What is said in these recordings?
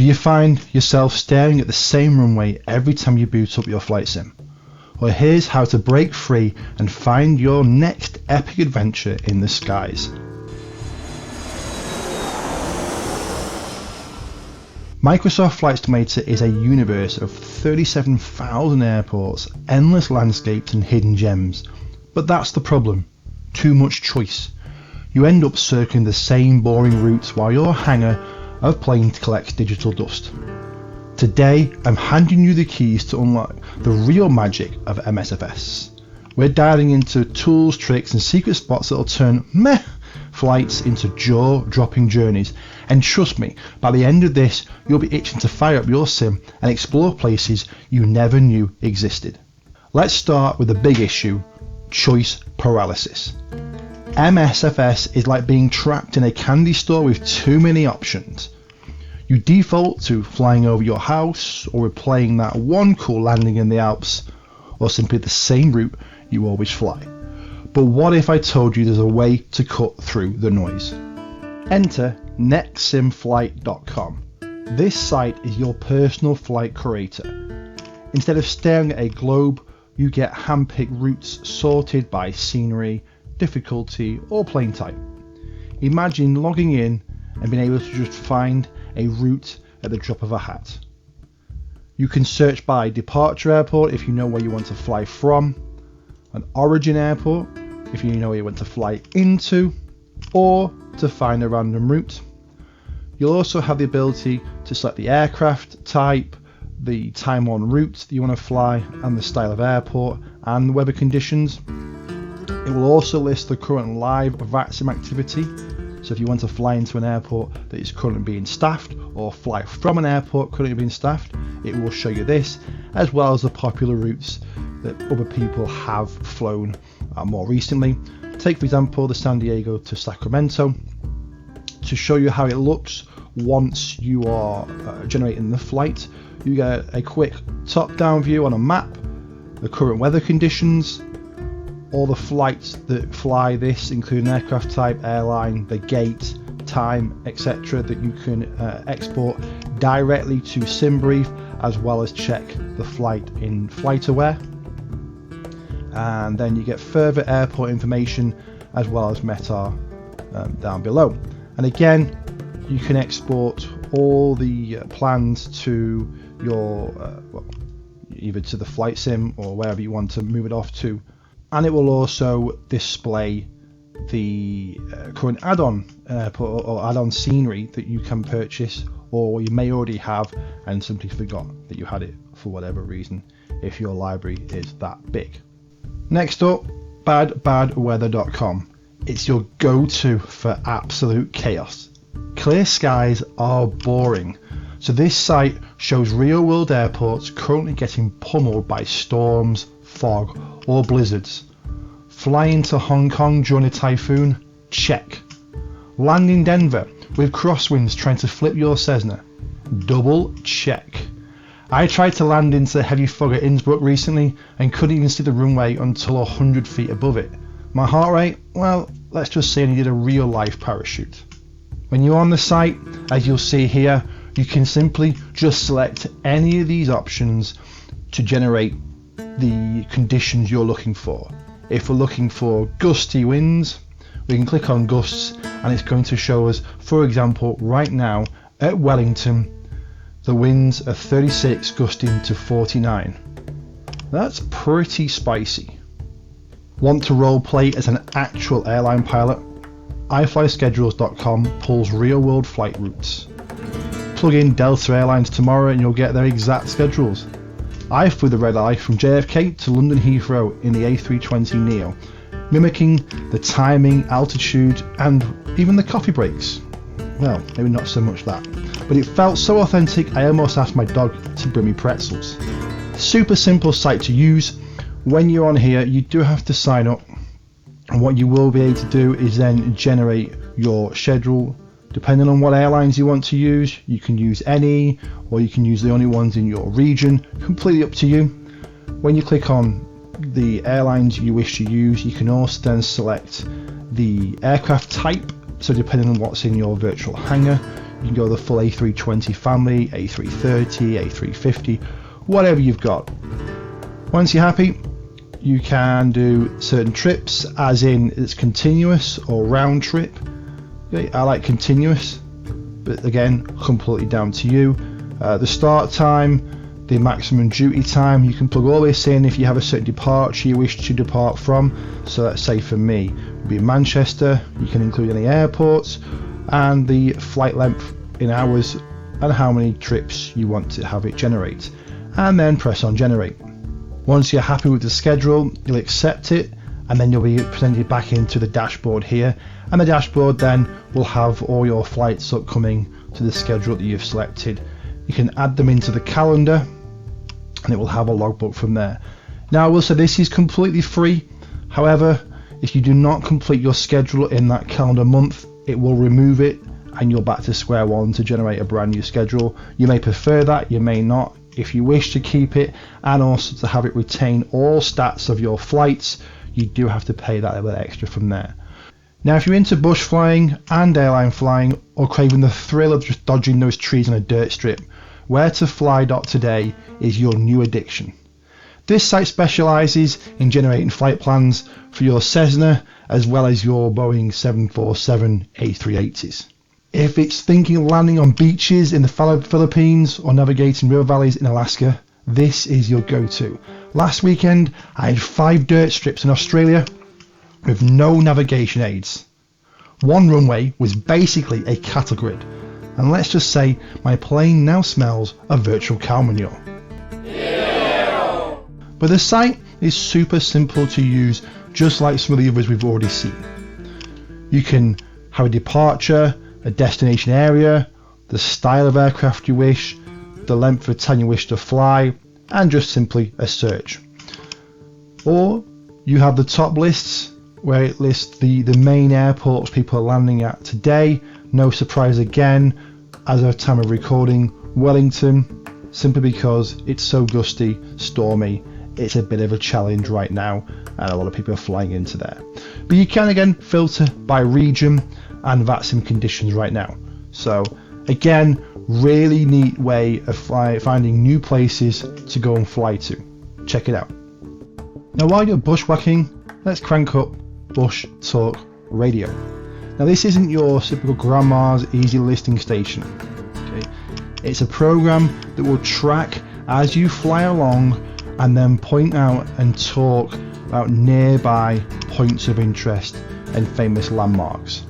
Do you find yourself staring at the same runway every time you boot up your flight sim? Well, here's how to break free and find your next epic adventure in the skies. Microsoft Flight Simulator is a universe of 37,000 airports, endless landscapes and hidden gems. But that's the problem. Too much choice. You end up circling the same boring routes while your hangar of planes collects digital dust. Today, I'm handing you the keys to unlock the real magic of MSFS. We're diving into tools, tricks and secret spots that'll turn meh flights into jaw-dropping journeys. And trust me, by the end of this, you'll be itching to fire up your sim and explore places you never knew existed. Let's start with the big issue, choice paralysis. MSFS is like being trapped in a candy store with too many options. You default to flying over your house, or replaying that one cool landing in the Alps, or simply the same route you always fly. But what if I told you there's a way to cut through the noise? Enter nextsimflight.com. This site is your personal flight curator. Instead of staring at a globe, you get hand-picked routes sorted by scenery, difficulty or plane type. Imagine logging in and being able to just find a route at the drop of a hat. You can search by departure airport if you know where you want to fly from, an origin airport if you know where you want to fly into, or to find a random route. You'll also have the ability to select the aircraft type, the time on route that you want to fly, and the style of airport and the weather conditions. It will also list the current live Vatsim activity, so if you want to fly into an airport that is currently being staffed, or fly from an airport currently being staffed, it will show you this, as well as the popular routes that other people have flown more recently. Take for example the San Diego to Sacramento, to show you how it looks once you are generating the flight. You get a quick top-down view on a map, the current weather conditions, all the flights that fly this, including aircraft type, airline, the gate, time, etc., that you can export directly to SimBrief, as well as check the flight in FlightAware. And then you get further airport information as well as METAR down below. And again, you can export all the plans to your either to the flight sim or wherever you want to move it off to, and it will also display the current add-on airport or add-on scenery that you can purchase, or you may already have and simply forgot that you had it for whatever reason, if your library is that big. Next up, badweather.com. It's your go-to for absolute chaos. Clear skies are boring, so this site shows real-world airports currently getting pummeled by storms, fog or blizzards. Flying to Hong Kong during a typhoon? Check. Land in Denver with crosswinds trying to flip your Cessna? Double check. I tried to land into heavy fog at Innsbruck recently and couldn't even see the runway until 100 feet above it. My heart rate? Well, let's just say I needed a real life parachute. When you're on the site, as you'll see here, you can simply just select any of these options to generate the conditions you're looking for. If we're looking for gusty winds, we can click on gusts and it's going to show us, for example, right now at Wellington, the winds are 36 gusting to 49. That's pretty spicy. Want to role play as an actual airline pilot? iFlySchedules.com pulls real world flight routes. Plug in Delta Airlines tomorrow and you'll get their exact schedules. I flew the red eye from JFK to London Heathrow in the A320neo, mimicking the timing, altitude and even the coffee breaks. Well, maybe not so much that, but it felt so authentic I almost asked my dog to bring me pretzels. Super simple site to use. When you're on here, you do have to sign up, and what you will be able to do is then generate your schedule. Depending on what airlines you want to use, you can use any, or you can use the only ones in your region, completely up to you. When you click on the airlines you wish to use, you can also then select the aircraft type. So depending on what's in your virtual hangar, You can go the full A320 family, A330, A350, whatever you've got. Once you're happy, you can do certain trips, as in it's continuous or round trip. I like continuous, but again, completely down to you. The start time, the maximum duty time, you can plug all this in if you have a certain departure you wish to depart from. So let's say for me, it would be Manchester. You can include any airports and the flight length in hours and how many trips you want to have it generate, and then press on generate. Once you're happy with the schedule, you'll accept it, and then you'll be presented back into the dashboard here, and the dashboard then will have all your flights upcoming to the schedule that you've selected. You can add them into the calendar and it will have a logbook from there. Now I will say this is completely free. However, if you do not complete your schedule in that calendar month, it will remove it and you're back to square one to generate a brand new schedule. You may prefer that, you may not. If you wish to keep it and also to have it retain all stats of your flights, you do have to pay that little extra from there. Now if you're into bush flying and airline flying, or craving the thrill of just dodging those trees on a dirt strip, where2fly.today is your new addiction. This site specialises in generating flight plans for your Cessna as well as your Boeing 747 A380s. If it's thinking of landing on beaches in the Philippines or navigating river valleys in Alaska, this is your go-to. Last weekend, I had 5 dirt strips in Australia with no navigation aids. One runway was basically a cattle grid, and let's just say my plane now smells of virtual cow manure. Ew. But the site is super simple to use, just like some of the others we've already seen. You can have a departure, a destination area, the style of aircraft you wish, the length of time you wish to fly, and just simply a search. Or you have the top lists where it lists the main airports people are landing at today. No surprise again, as of time of recording, Wellington, simply because it's so gusty, stormy, it's a bit of a challenge right now and a lot of people are flying into there. But you can again filter by region and Vatsim conditions right now. So again, really neat way of finding new places to go and fly to. Check it out. Now while you're bushwhacking, let's crank up Bush Talk Radio. Now this isn't your typical grandma's easy listening station. Okay? It's a program that will track as you fly along and then point out and talk about nearby points of interest and famous landmarks.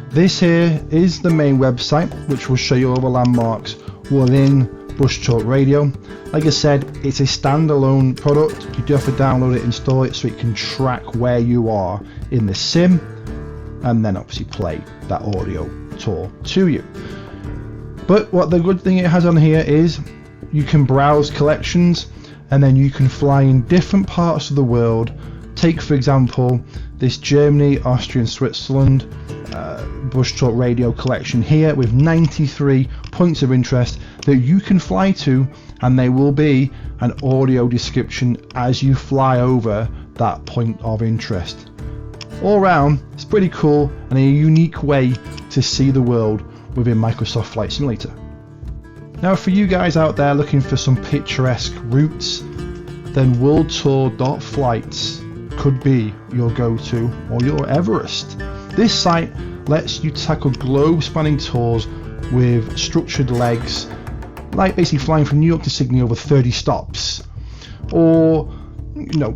This here is the main website which will show you all the landmarks within Bush Talk Radio. Like I said, it's a standalone product. You do have to download it, install it so it can track where you are in the sim and then obviously play that audio tour to you. But what the good thing it has on here is you can browse collections and then you can fly in different parts of the world. Take for example this Germany, Austria and Switzerland Bush Talk Radio collection here with 93 points of interest that you can fly to, and there will be an audio description as you fly over that point of interest. All round, it's pretty cool and a unique way to see the world within Microsoft Flight Simulator. Now for you guys out there looking for some picturesque routes, then worldtour.flights could be your go-to or your Everest. This site lets you tackle globe-spanning tours with structured legs, like basically flying from New York to Sydney over 30 stops, or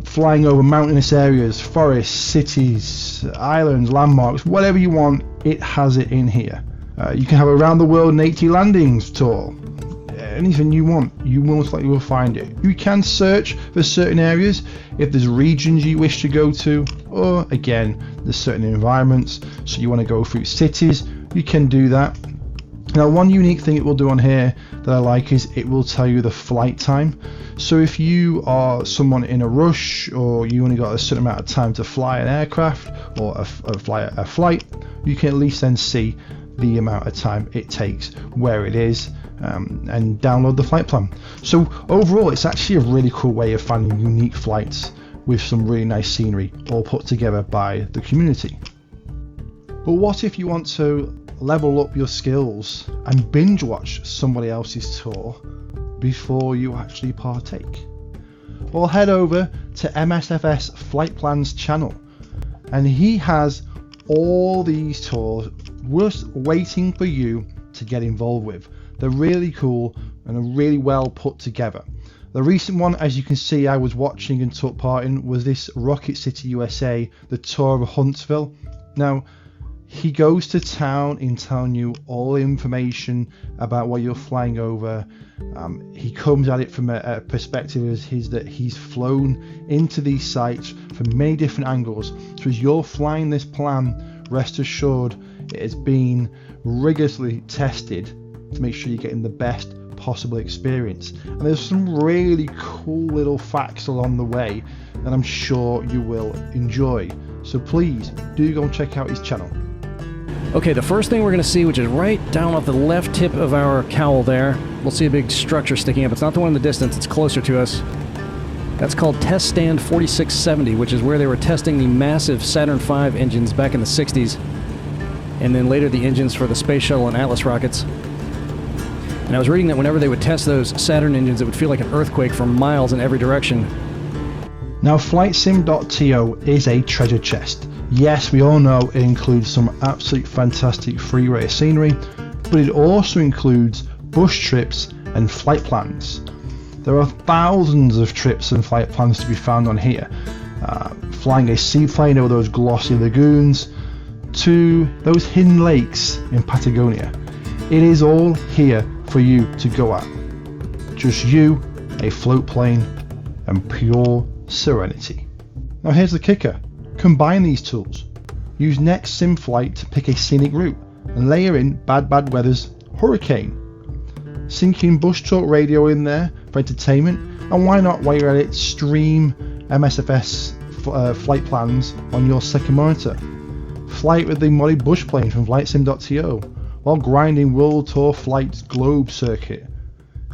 flying over mountainous areas, forests, cities, islands, landmarks, whatever you want, it has it in here. You can have a round the world in 80 landings tour. Anything you want, you most likely will find it. You can search for certain areas if there's regions you wish to go to, or again, there's certain environments, so you want to go through cities, you can do that. Now one unique thing it will do on here that I like is it will tell you the flight time. So if you are someone in a rush or you only got a certain amount of time to fly an aircraft or fly a flight, you can at least then see the amount of time it takes, where it is, and download the flight plan. So overall it's actually a really cool way of finding unique flights with some really nice scenery all put together by the community. But what if you want to level up your skills and binge watch somebody else's tour before you actually partake? Well, head over to MSFS Flight Plans channel, and he has all these tours just waiting for you to get involved with. They're really cool and are really well put together. The recent one, as you can see, I was watching and took part in, was this Rocket City, USA, the tour of Huntsville. Now, he goes to town in telling you all the information about what you're flying over. He comes at it from a perspective as he's flown into these sites from many different angles. So as you're flying this plan, rest assured it has been rigorously tested to make sure you're getting the best possible experience. And there's some really cool little facts along the way that I'm sure you will enjoy. So please do go and check out his channel. Okay, the first thing we're going to see, which is right down off the left tip of our cowl there, we'll see a big structure sticking up. It's not the one in the distance, it's closer to us. That's called Test Stand 4670, which is where they were testing the massive Saturn V engines back in the 60s, and then later the engines for the Space Shuttle and Atlas rockets. And I was reading that whenever they would test those Saturn engines, it would feel like an earthquake for miles in every direction. Now, FlightSim.to is a treasure chest. Yes, we all know it includes some absolute fantastic free rate scenery, but it also includes bush trips and flight plans. There are thousands of trips and flight plans to be found on here, flying a seaplane over those glossy lagoons to those hidden lakes in Patagonia. It is all here for you to go at. Just you, a float plane, and pure serenity. Now here's the kicker. Combine these tools. Use Next Sim Flight to pick a scenic route and layer in bad weather's hurricane. Sink in Bush Talk Radio in there for entertainment, and why not, while you're at it, stream MSFS flight plans on your second monitor. Fly it with the modded bush plane from FlightSim.to while grinding World Tour Flight's Globe circuit.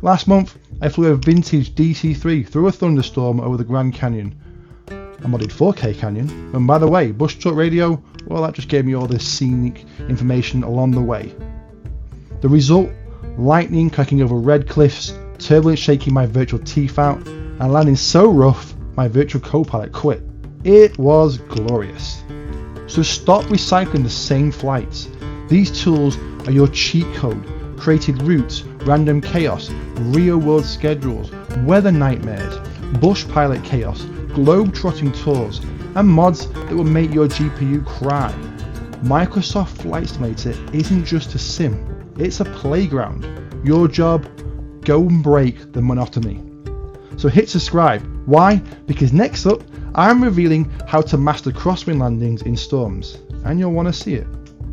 Last month I flew a vintage DC-3 through a thunderstorm over the Grand Canyon. I modded 4K Canyon, and by the way, Bush Talk Radio, well, that just gave me all this scenic information along the way. The result? Lightning cracking over red cliffs, turbulence shaking my virtual teeth out, and landing so rough my virtual co-pilot quit. It was glorious. So stop recycling the same flights. These tools are your cheat code. Created routes, random chaos, real world schedules, weather nightmares, bush pilot chaos, globe-trotting tours, and mods that will make your GPU cry. Microsoft Flight Simulator isn't just a sim, it's a playground. Your job? Go and break the monotony. So hit subscribe. Why? Because next up, I'm revealing how to master crosswind landings in storms, and you'll want to see it.